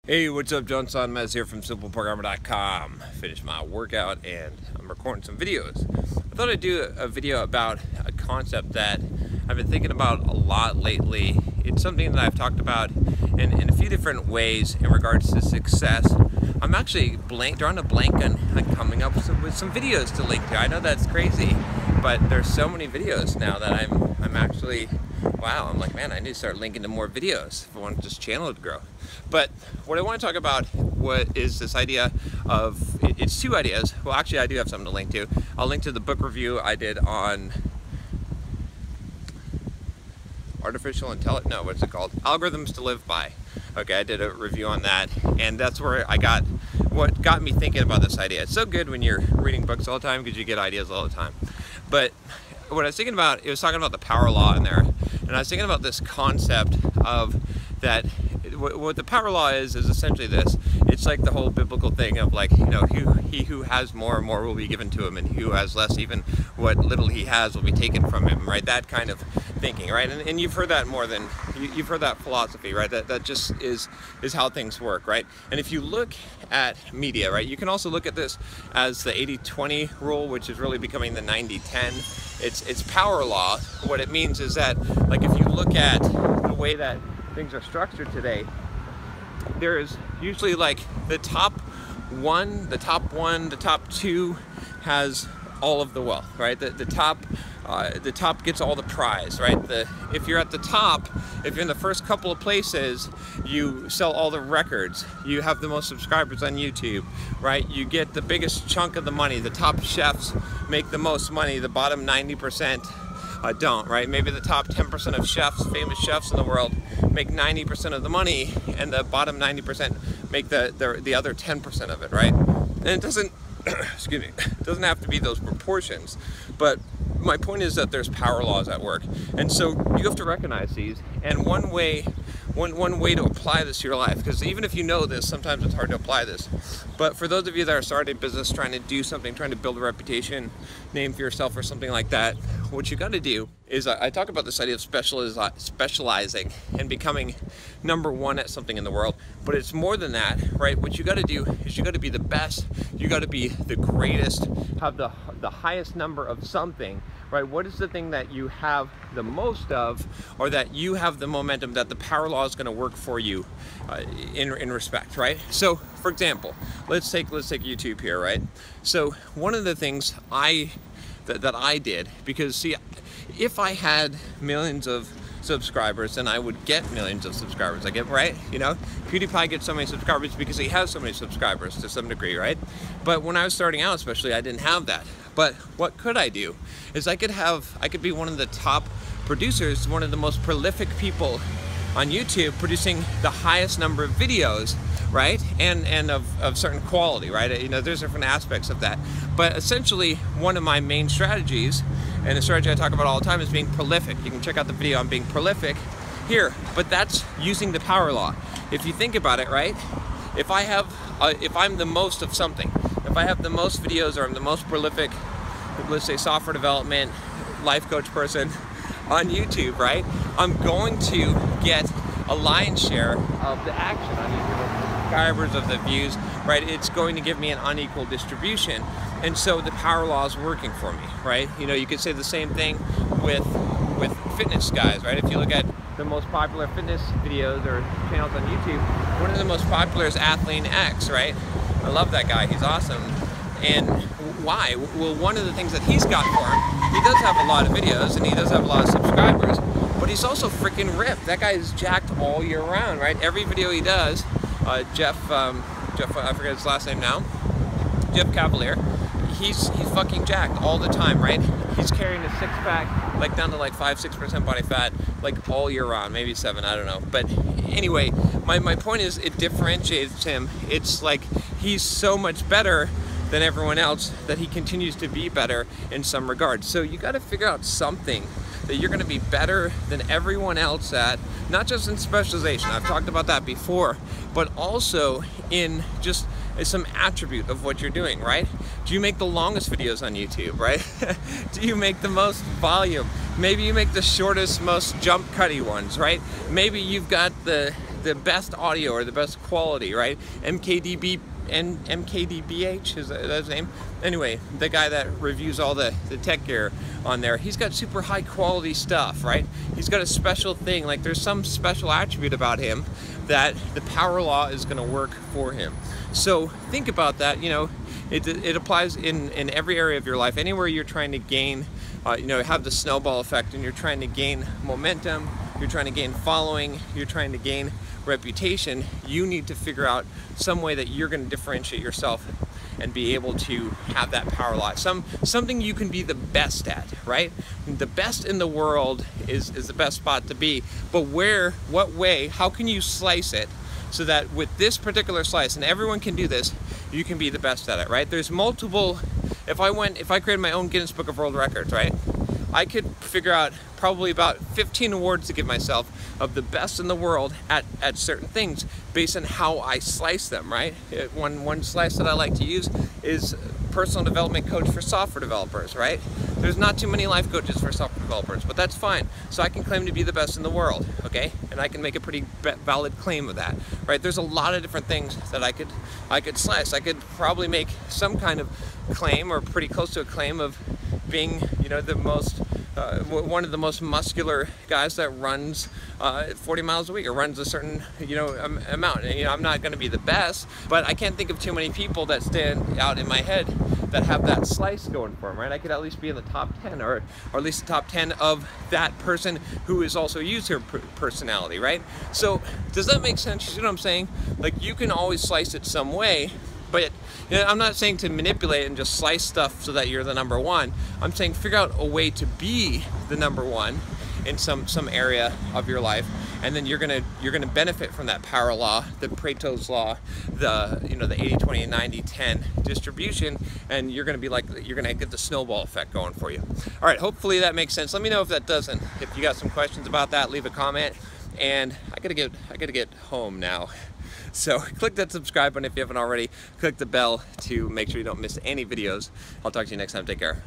Hey, what's up? John Sonmez here from SimpleProgrammer.com. Finished my workout and I'm recording some videos. I thought I'd do a video about a concept that I've been thinking about a lot lately. It's something that I've talked about in a few different ways in regards to success. I'm actually drawing a blank on coming up with some videos to link to. I know that's crazy, but there's so many videos now that I'm actually, wow, I'm like, man, I need to start linking to more videos if I want this channel to grow. But what I want to talk about is this idea of, it's two ideas. Well, actually, I do have something to link to. I'll link to the book review I did on artificial intelligence, no, what's it called? Algorithms to Live By. Okay, I did a review on that, and that's where I got what got me thinking about this idea. It's so good when you're reading books all the time because you get ideas all the time. But what I was thinking about, it was talking about the power law in there, and I was thinking about this concept of that. What the power law is essentially this. It's like the whole biblical thing of, like, you know, he who has more will be given to him, and he who has less, even what little he has will be taken from him, right? That kind of thinking, right? And you've heard that more than, you've heard that philosophy, right? That just is how things work, right? And if you look at media, right, you can also look at this as the 80-20 rule, which is really becoming the 90-10. It's power law. What it means is that, like, if you look at the way that things are structured today, there is usually like the top two has all of the wealth, right? The top gets all the prize, right? If you're at the top, if you're in the first couple of places, you sell all the records, you have the most subscribers on YouTube, right? You get the biggest chunk of the money. The top chefs make the most money. The bottom 90% don't, right? Maybe the top 10% of chefs, famous chefs in the world, make 90% of the money, and the bottom 90% make the other 10% of it, right? And it doesn't, excuse me, it doesn't have to be those proportions, but my point is that there's power laws at work, and so you have to recognize these. And one way to apply this to your life, because even if you know this, sometimes it's hard to apply this, but for those of you that are starting a business, trying to do something, trying to build a reputation, name for yourself or something like that, what you got to do is, I talk about this idea of specializing and becoming number one at something in the world, but it's more than that, right? What you got to do is you got to be the best, you got to be the greatest, have the highest number of something, right? What is the thing that you have the most of, or that you have the momentum that the power law is going to work for you in respect, right? So, for example, let's take YouTube here, right? So one of the things that I did, because see, if I had millions of subscribers, then I would get millions of subscribers. I get, right? You know, PewDiePie gets so many subscribers because he has so many subscribers to some degree, right? But when I was starting out, especially, I didn't have that. But what could I do is I could be one of the top producers, one of the most prolific people on YouTube, producing the highest number of videos, right? And of certain quality, right? You know, there's different aspects of that. But essentially, one of my main strategies, and a strategy I talk about all the time, is being prolific. You can check out the video on being prolific here, but that's using the power law. If you think about it, right? If I'm the most of something, if I have the most videos, or I'm the most prolific, let's say software development, life coach person on YouTube, right? I'm going to get a lion's share of the action on YouTube, of the subscribers, of the views, right? It's going to give me an unequal distribution. And so the power law is working for me, right? You know, you could say the same thing with fitness guys, right? If you look at the most popular fitness videos or channels on YouTube, one of the most popular is Athlete X, right? I love that guy, he's awesome. And why? Well, one of the things that he's got for him, he does have a lot of videos and he does have a lot of subscribers, but he's also freaking ripped. That guy is jacked all year round, right? Every video he does, Jeff, I forget his last name now, Jeff Cavalier, he's fucking jacked all the time, right? He's carrying a six-pack, like down to like 5-6% body fat, like all year round, maybe 7, I don't know. But anyway, my point is, it differentiates him. It's like he's so much better than everyone else that he continues to be better in some regards. So you got to figure out something that you're going to be better than everyone else at, not just in specialization, I've talked about that before, but also in just some attribute of what you're doing, right? Do you make the longest videos on YouTube, right? Do you make the most volume? Maybe you make the shortest, most jump cutty ones, right? Maybe you've got the the best audio or the best quality, right? MKDB and MKDBH, is that his name? Anyway, the guy that reviews all the tech gear on there, he's got super high quality stuff, right? He's got a special thing, like there's some special attribute about him that the power law is going to work for him. So think about that. You know, it applies in every area of your life. Anywhere you're trying to gain, you know, have the snowball effect, and you're trying to gain momentum, you're trying to gain following, you're trying to gain reputation, you need to figure out some way that you're going to differentiate yourself and be able to have that power law. Something you can be the best at, right? The best in the world is the best spot to be. But where, what way, how can you slice it so that with this particular slice, and everyone can do this, you can be the best at it, right? There's multiple, if I created my own Guinness Book of World Records, right? I could figure out probably about 15 awards to give myself of the best in the world at certain things based on how I slice them, right? One slice that I like to use is personal development coach for software developers, right? There's not too many life coaches for software developers, but that's fine. So I can claim to be the best in the world, okay? And I can make a pretty valid claim of that, right? There's a lot of different things that I could slice. I could probably make some kind of claim, or pretty close to a claim, of being, you know, the most one of the most muscular guys that runs 40 miles a week, or runs a certain, you know, amount. And, you know, I'm not going to be the best, but I can't think of too many people that stand out in my head that have that slice going for them, right? I could at least be in the top 10, or at least the top 10 of that person who is also user personality, right? So does that make sense? You see what I'm saying? Like, you can always slice it some way. But you know, I'm not saying to manipulate and just slice stuff so that you're the number one. I'm saying figure out a way to be the number one in some area of your life, and then you're gonna benefit from that power law, the Pareto's law, the, you know, the 80-20 and 90-10 distribution, and you're gonna get the snowball effect going for you. All right, hopefully that makes sense. Let me know if that doesn't. If you got some questions about that, leave a comment. And I gotta get home now. So click that subscribe button if you haven't already. Click the bell to make sure you don't miss any videos. I'll talk to you next time. Take care.